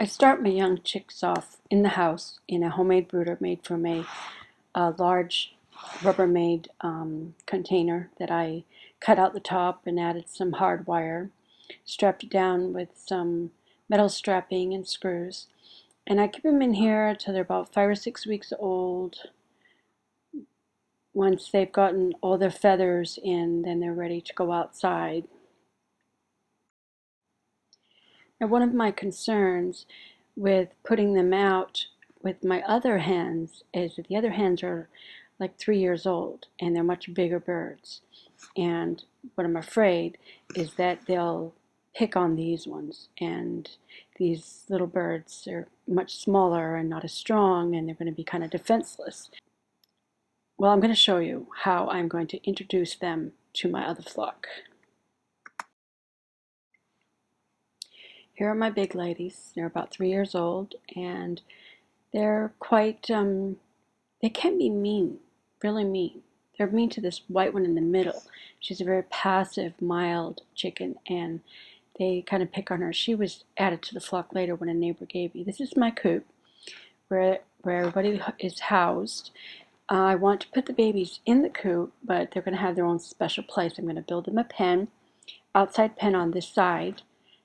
I start my young chicks off in the house in a homemade brooder made from a large Rubbermaid container that I cut out the top and added some hard wire, strapped it down with some metal strapping and screws. And I keep them in here until they're about 5 or 6 weeks old. Once they've gotten all their feathers in, then they're ready to go outside. Now, one of my concerns with putting them out with my other hens is that the other hens are like 3 years old and they're much bigger birds. And what I'm afraid is that they'll pick on these ones, and these little birds are much smaller and not as strong, and they're going to be kind of defenseless. Well, I'm going to show you how I'm going to introduce them to my other flock. Here are my big ladies. They're about 3 years old, and they're quite, they can be mean, really mean. They're mean to this white one in the middle. She's a very passive, mild chicken, and they kind of pick on her. She was added to the flock later when a neighbor gave me. This is my coop where everybody is housed. I want to put the babies in the coop, but they're going to have their own special place. I'm going to build them a pen, outside pen on this side.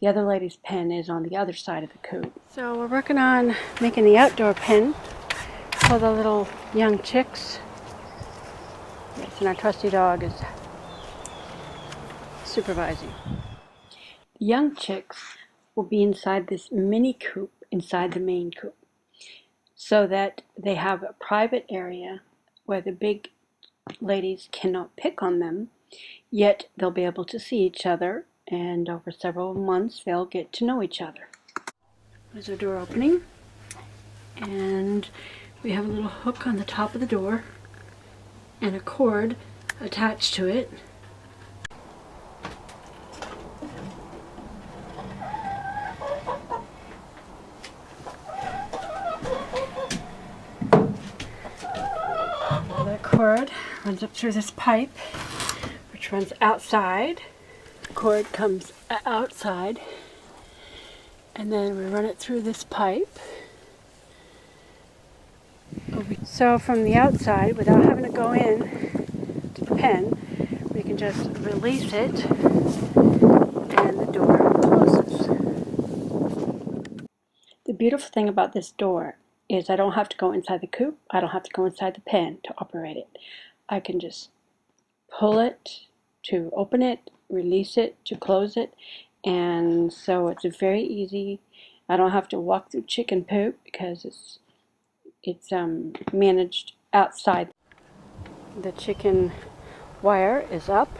The other lady's pen is on the other side of the coop. So we're working on making the outdoor pen for the little young chicks. Yes, and our trusty dog is supervising. The young chicks will be inside this mini coop inside the main coop, so that they have a private area where the big ladies cannot pick on them, yet they'll be able to see each other, and over several months they'll get to know each other. There's our door opening, and we have a little hook on the top of the door and a cord attached to it. The cord runs up through this pipe, which runs outside. The cord comes outside, and then we run it through this pipe. So from the outside, without having to go in to the pen, we can just release it, and the door closes. The beautiful thing about this door is I don't have to go inside the coop. I don't have to go inside the pen to operate it. I can just pull it to open it, release it to close it, and so it's very easy. I don't have to walk through chicken poop because it's managed outside. The chicken wire is up.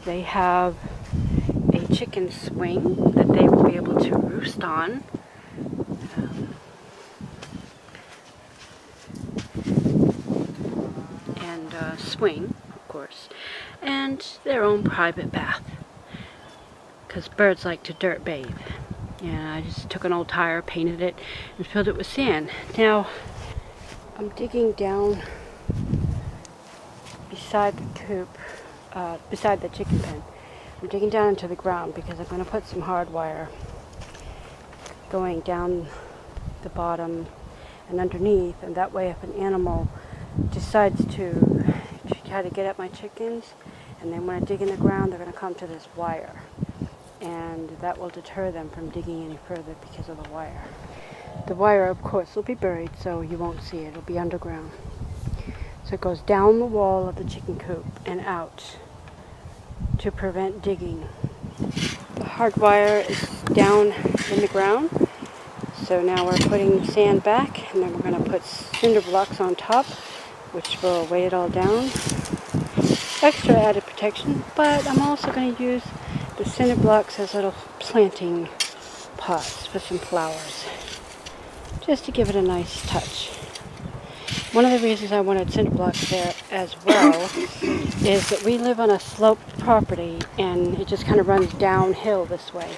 They have a chicken swing that they will be able to roost on. And swing, of course, and their own private bath, because birds like to dirt bathe. And I just took an old tire, painted it, and filled it with sand. Now I'm digging down beside the coop, beside the chicken pen. I'm digging down into the ground because I'm going to put some hard wire going down the bottom and underneath, and that way if an animal decides to try to get at my chickens and they want to dig in the ground, they're going to come to this wire, and that will deter them from digging any further because of the wire. The wire, of course, will be buried, so you won't see it. It'll be underground. So it goes down the wall of the chicken coop and out to prevent digging. The hard wire is down in the ground, so now we're putting sand back, and then we're going to put cinder blocks on top, which will weigh it all down. Extra added protection, but I'm also going to use the cinder blocks as little planting pots for some flowers, just to give it a nice touch. One of the reasons I wanted cinder blocks there as well is that we live on a sloped property, and it just kind of runs downhill this way.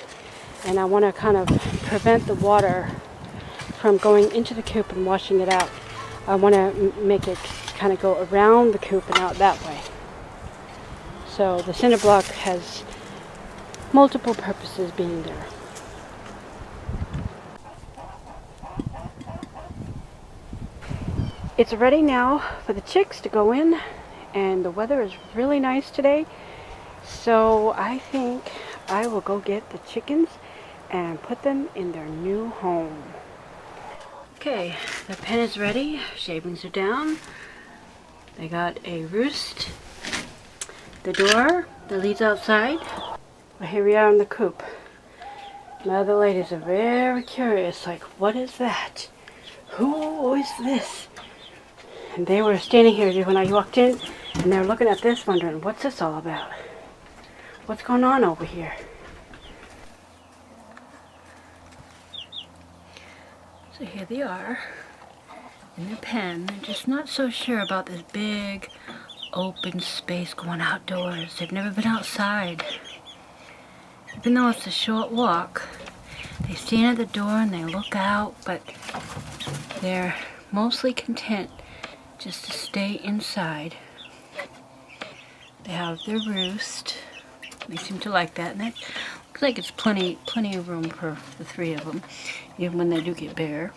And I want to kind of prevent the water from going into the coop and washing it out. I want to make it kind of go around the coop and out that way. So the cinder block has multiple purposes being there. It's ready now for the chicks to go in, and the weather is really nice today. So I think I will go get the chickens and put them in their new home. Okay, the pen is ready. Shavings are down. They got a roost. The door that leads outside. Well, here we are in the coop. My other ladies are very curious, like, what is that? Who is this? And they were standing here when I walked in, and they were looking at this, wondering, what's this all about? What's going on over here? So here they are in their pen. They're just not so sure about this big open space going outdoors. They've never been outside. Even though it's a short walk, they stand at the door and they look out, but they're mostly content just to stay inside. They have their roost. They seem to like that, and that looks like it's plenty of room for the three of them, even when they do get bare.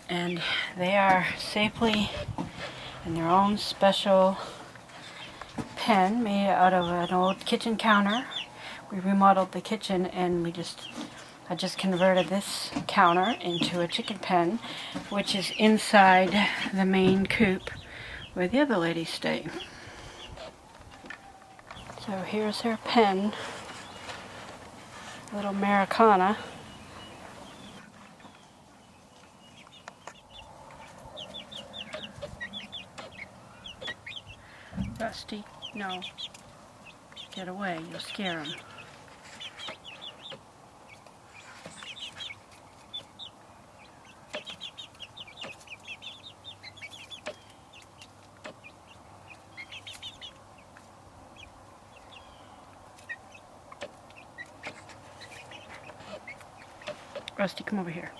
And they are safely in their own special pen made out of an old kitchen counter. We remodeled the kitchen, and I just converted this counter into a chicken pen, which is inside the main coop where the other ladies stay. So here's her pen, little Americana. Rusty, no. Get away, you'll scare him. Rusty, come over here.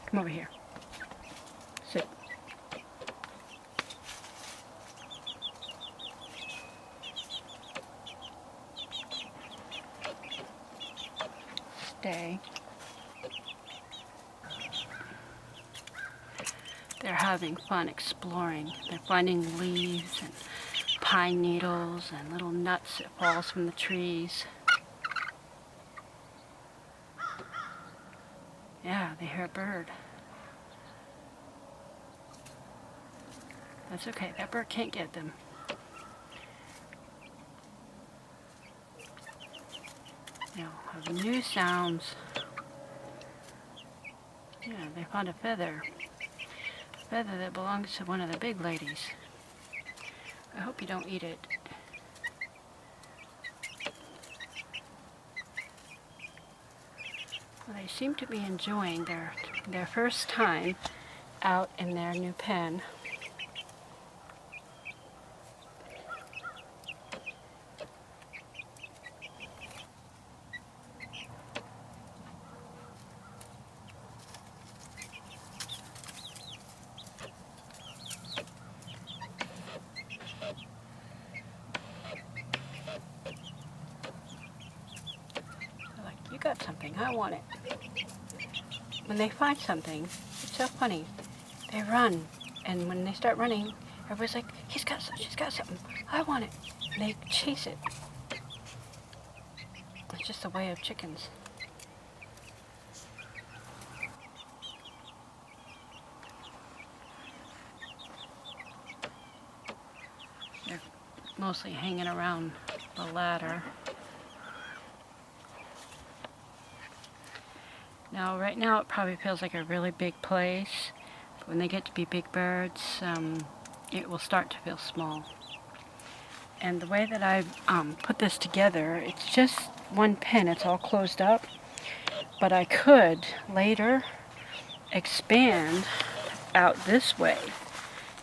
Come over here. Sit. Stay. They're having fun exploring. They're finding leaves and pine needles and little nuts that falls from the trees. Yeah, they hear a bird. That's okay, that bird can't get them. Now, have new sounds. Yeah, they found a feather. A feather that belongs to one of the big ladies. I hope you don't eat it. Well, they seem to be enjoying their first time out in their new pen. You got something, I want it. When they find something, it's so funny. They run, and when they start running, everybody's like, she's got something, I want it. And they chase it. It's just the way of chickens. They're mostly hanging around the ladder. Now, right now it probably feels like a really big place, but when they get to be big birds, it will start to feel small. And the way that I've put this together, it's just one pen, it's all closed up, but I could later expand out this way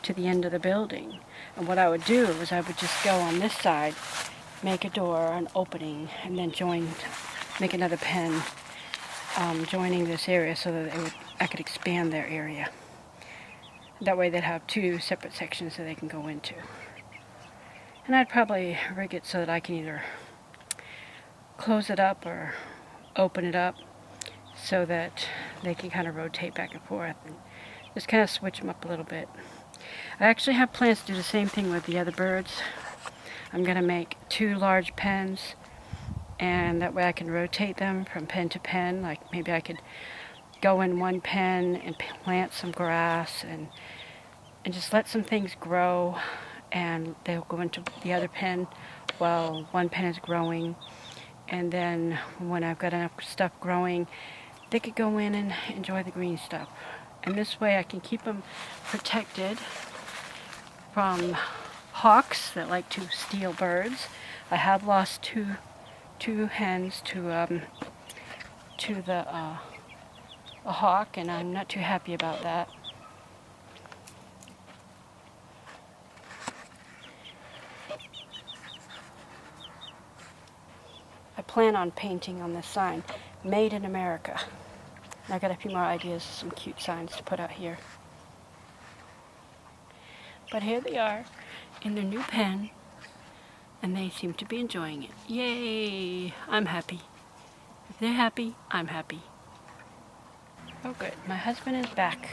to the end of the building. And what I would do is I would just go on this side, make a door, an opening, and then make another pen. Joining this area so that I could expand their area. That way they'd have two separate sections that they can go into. And I'd probably rig it so that I can either close it up or open it up so that they can kind of rotate back and forth and just kind of switch them up a little bit. I actually have plans to do the same thing with the other birds. I'm going to make 2 large pens, and that way I can rotate them from pen to pen. Like maybe I could go in one pen and plant some grass and just let some things grow, and they'll go into the other pen while one pen is growing. And then when I've got enough stuff growing, they could go in and enjoy the green stuff. And this way I can keep them protected from hawks that like to steal birds. I have lost two hens to a hawk, and I'm not too happy about that. I plan on painting on this sign, Made in America. And I got a few more ideas, some cute signs to put out here. But here they are in their new pen, and they seem to be enjoying it. Yay! I'm happy. If they're happy, I'm happy. Oh good, my husband is back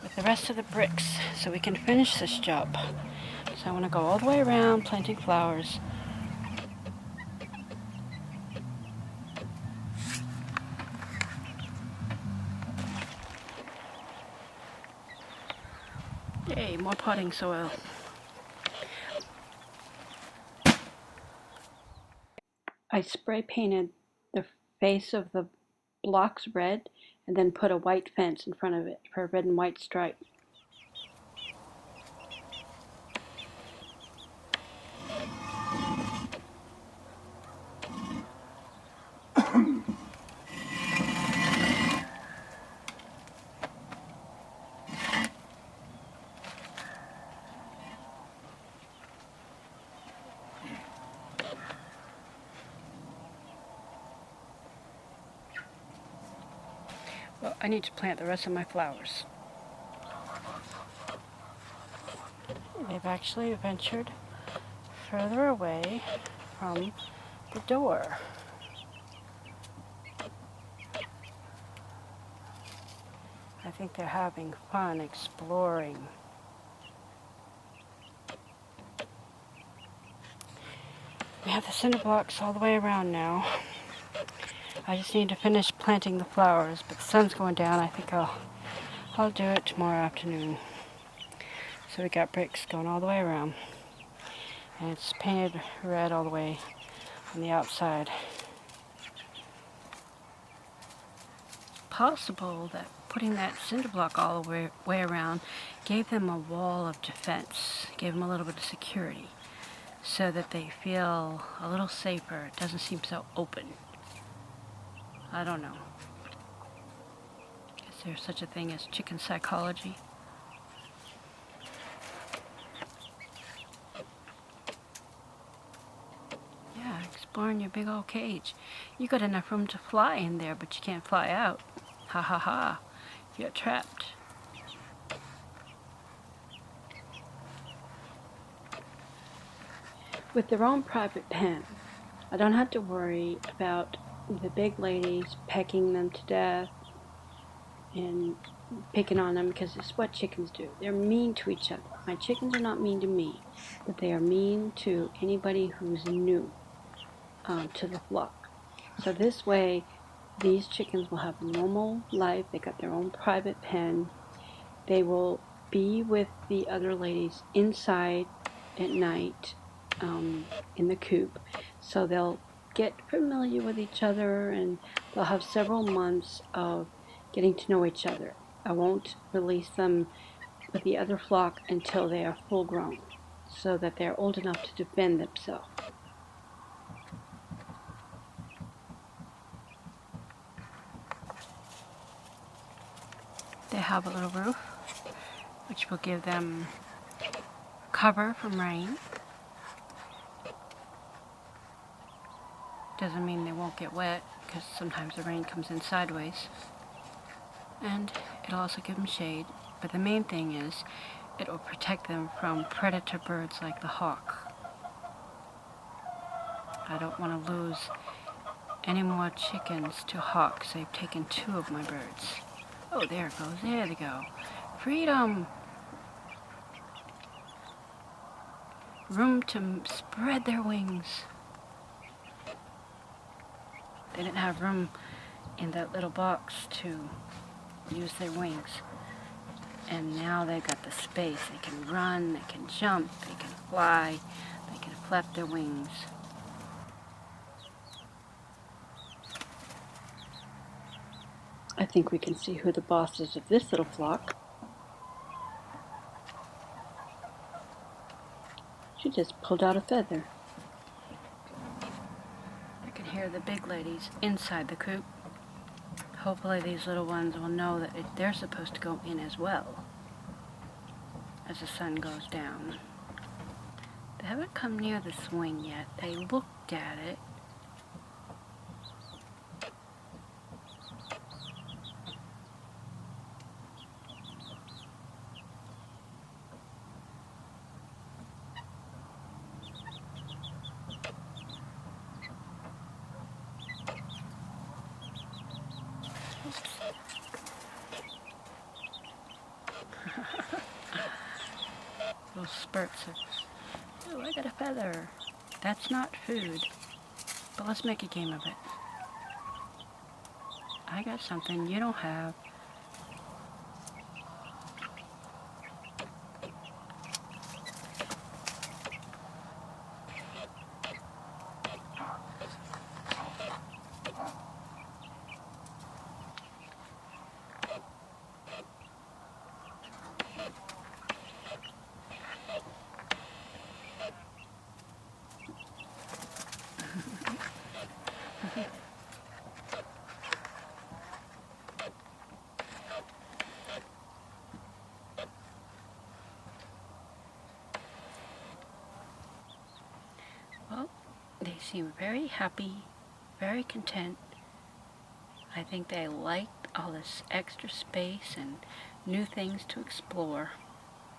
with the rest of the bricks so we can finish this job. So I want to go all the way around planting flowers. Yay, more potting soil. I spray painted the face of the blocks red and then put a white fence in front of it for a red and white stripe. Well, I need to plant the rest of my flowers. They've actually ventured further away from the door. I think they're having fun exploring. We have the cinder blocks all the way around now. I just need to finish planting the flowers, but the sun's going down. I think I'll do it tomorrow afternoon. So we got bricks going all the way around, and it's painted red all the way on the outside. It's possible that putting that cinder block all the way around gave them a wall of defense, gave them a little bit of security, so that they feel a little safer. It doesn't seem so open. I don't know. Is there such a thing as chicken psychology? Yeah, exploring your big old cage. You got enough room to fly in there, but you can't fly out. Ha ha ha. You're trapped. With their own private pen, I don't have to worry about the big ladies pecking them to death and picking on them, because it's what chickens do. They're mean to each other. My chickens are not mean to me, but they are mean to anybody who's new to the flock. So this way, these chickens will have a normal life. They got their own private pen. They will be with the other ladies inside at night in the coop. So they'll get familiar with each other, and they'll have several months of getting to know each other. I won't release them with the other flock until they are full grown, so that they're old enough to defend themselves. They have a little roof, which will give them cover from rain. Doesn't mean they won't get wet, because sometimes the rain comes in sideways. And it'll also give them shade. But the main thing is, it will protect them from predator birds like the hawk. I don't want to lose any more chickens to hawks. They've taken 2 of my birds. Oh, there it goes. There they go. Freedom! Room to spread their wings. They didn't have room in that little box to use their wings. And now they've got the space. They can run, they can jump, they can fly, they can flap their wings. I think we can see who the boss is of this little flock. She just pulled out a feather. I can hear the big ladies inside the coop. Hopefully these little ones will know that they're supposed to go in as well as the sun goes down. They haven't come near the swing yet. They looked at it. Little spurts of, oh, I got a feather. That's not food, but let's make a game of it. I got something you don't have. Well, they seem very happy, very content. I think they liked all this extra space and new things to explore.